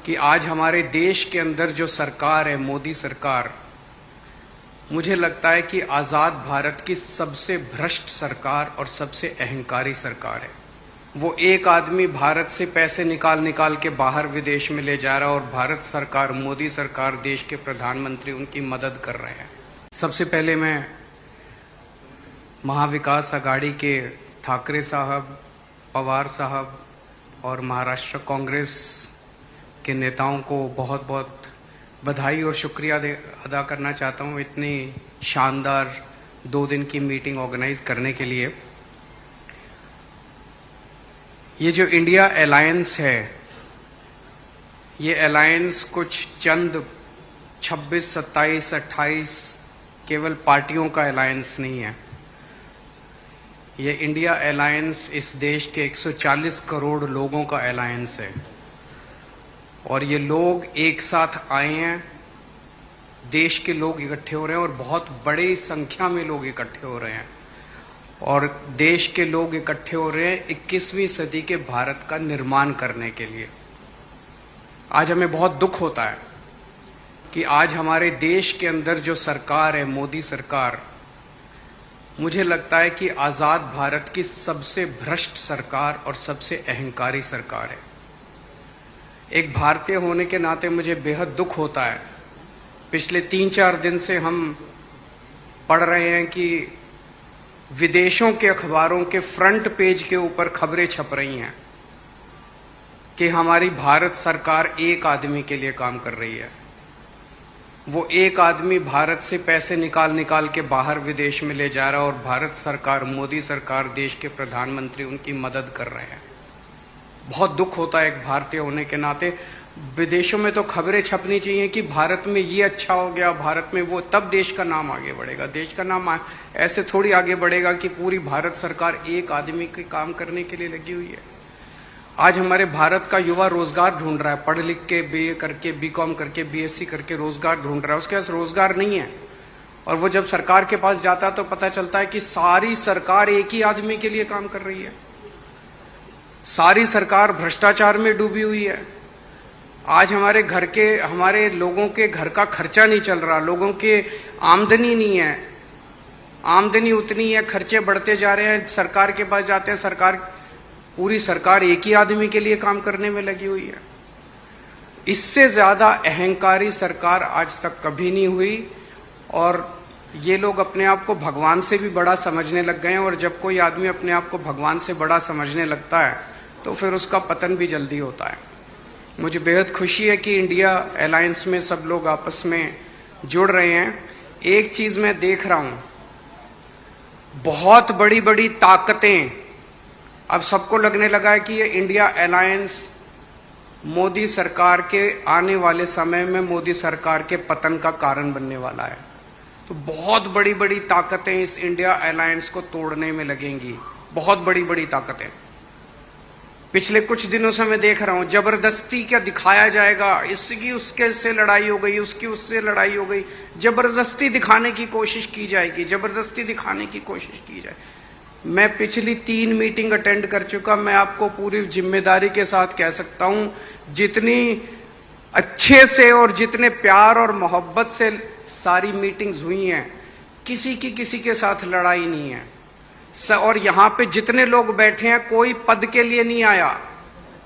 कि आज हमारे देश के अंदर जो सरकार है, मोदी सरकार, मुझे लगता है कि आजाद भारत की सबसे भ्रष्ट सरकार और सबसे अहंकारी सरकार है। वो एक आदमी भारत से पैसे निकाल निकाल के बाहर विदेश में ले जा रहा है और भारत सरकार, मोदी सरकार, देश के प्रधानमंत्री उनकी मदद कर रहे हैं। सबसे पहले मैं महाविकास आघाड़ी के ठाकरे साहब, पवार साहब और महाराष्ट्र कांग्रेस के नेताओं को बहुत बहुत बधाई और शुक्रिया अदा करना चाहता हूं इतनी शानदार 2 दिन की मीटिंग ऑर्गेनाइज करने के लिए। ये जो इंडिया अलायंस है, ये अलायंस कुछ चंद 26, 27, 28 केवल पार्टियों का अलायंस नहीं है। ये इंडिया अलायंस इस देश के 140 करोड़ लोगों का अलायंस है और ये लोग एक साथ आए हैं। देश के लोग इकट्ठे हो रहे हैं और बहुत बड़ी संख्या में लोग इकट्ठे हो रहे हैं और देश के लोग इकट्ठे हो रहे हैं 21वीं सदी के भारत का निर्माण करने के लिए। आज हमें बहुत दुख होता है कि आज हमारे देश के अंदर जो सरकार है, मोदी सरकार, मुझे लगता है कि आजाद भारत की सबसे भ्रष्ट सरकार और सबसे अहंकारी सरकार है। एक भारतीय होने के नाते मुझे बेहद दुख होता है। पिछले 3-4 दिन से हम पढ़ रहे हैं कि विदेशों के अखबारों के फ्रंट पेज के ऊपर खबरें छप रही हैं कि हमारी भारत सरकार एक आदमी के लिए काम कर रही है। वो एक आदमी भारत से पैसे निकाल निकाल के बाहर विदेश में ले जा रहा है और भारत सरकार, मोदी सरकार, देश के प्रधानमंत्री उनकी मदद कर रहे हैं। बहुत दुख होता है एक भारतीय होने के नाते। विदेशों में तो खबरें छपनी चाहिए कि भारत में ये अच्छा हो गया, भारत में वो, तब देश का नाम आगे बढ़ेगा। देश का नाम ऐसे थोड़ी आगे बढ़ेगा कि पूरी भारत सरकार एक आदमी के काम करने के लिए लगी हुई है। आज हमारे भारत का युवा रोजगार ढूंढ रहा है, पढ़ लिख के बीए करके, बीकॉम करके, बीएससी करके रोजगार ढूंढ रहा है। उसके पास रोजगार नहीं है और वो जब सरकार के पास जाता है तो पता चलता है कि सारी सरकार एक ही आदमी के लिए काम कर रही है। सारी सरकार भ्रष्टाचार में डूबी हुई है। आज हमारे लोगों के घर का खर्चा नहीं चल रहा, लोगों के आमदनी नहीं है, आमदनी उतनी है, खर्चे बढ़ते जा रहे हैं। सरकार के पास जाते हैं, पूरी सरकार एक ही आदमी के लिए काम करने में लगी हुई है। इससे ज्यादा अहंकारी सरकार आज तक कभी नहीं हुई और ये लोग अपने आप को भगवान से भी बड़ा समझने लग गए हैं और जब कोई आदमी अपने आप को भगवान से बड़ा समझने लगता है तो फिर उसका पतन भी जल्दी होता है। मुझे बेहद खुशी है कि इंडिया अलायंस में सब लोग आपस में जुड़ रहे हैं। एक चीज मैं देख रहा हूं, बहुत बड़ी बड़ी ताकतें, अब सबको लगने लगा है कि ये इंडिया अलायंस मोदी सरकार के आने वाले समय में मोदी सरकार के पतन का कारण बनने वाला है। तो बहुत बड़ी बड़ी ताकतें इस इंडिया अलायंस को तोड़ने में लगेंगी, बहुत बड़ी बड़ी ताकतें। पिछले कुछ दिनों से मैं देख रहा हूं, जबरदस्ती क्या दिखाया जाएगा, इसकी उसके से लड़ाई हो गई, उसकी उससे लड़ाई हो गई, जबरदस्ती दिखाने की कोशिश की जाएगी, जबरदस्ती दिखाने की कोशिश की जाए। मैं पिछली 3 मीटिंग अटेंड कर चुका। मैं आपको पूरी जिम्मेदारी के साथ कह सकता हूं, जितनी अच्छे से और जितने प्यार और मोहब्बत से सारी मीटिंग्स हुई हैं, किसी के साथ लड़ाई नहीं है। और यहां पे जितने लोग बैठे हैं, कोई पद के लिए नहीं आया।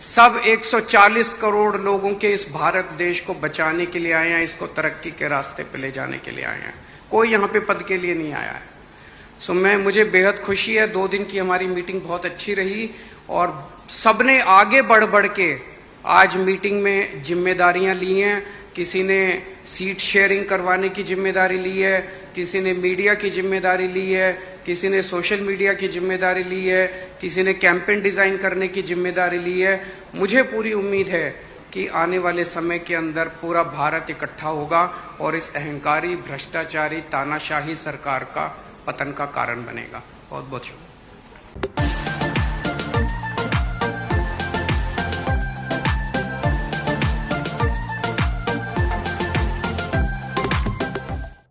सब 140 करोड़ लोगों के इस भारत देश को बचाने के लिए आए हैं, इसको तरक्की के रास्ते पे ले जाने के लिए आए हैं। कोई यहां पे पद के लिए नहीं आया है। मुझे बेहद खुशी है। 2 दिन की हमारी मीटिंग बहुत अच्छी रही और सबने आगे बढ़ बढ़ के आज मीटिंग में जिम्मेदारियां ली हैं। किसी ने सीट शेयरिंग करवाने की जिम्मेदारी ली है, किसी ने मीडिया की जिम्मेदारी ली है, किसी ने सोशल मीडिया की जिम्मेदारी ली है, किसी ने कैंपेन डिजाइन करने की जिम्मेदारी ली है। मुझे पूरी उम्मीद है कि आने वाले समय के अंदर पूरा भारत इकट्ठा होगा और इस अहंकारी, भ्रष्टाचारी, तानाशाही सरकार का पतन का कारण बनेगा। बहुत बहुत शुक्रिया।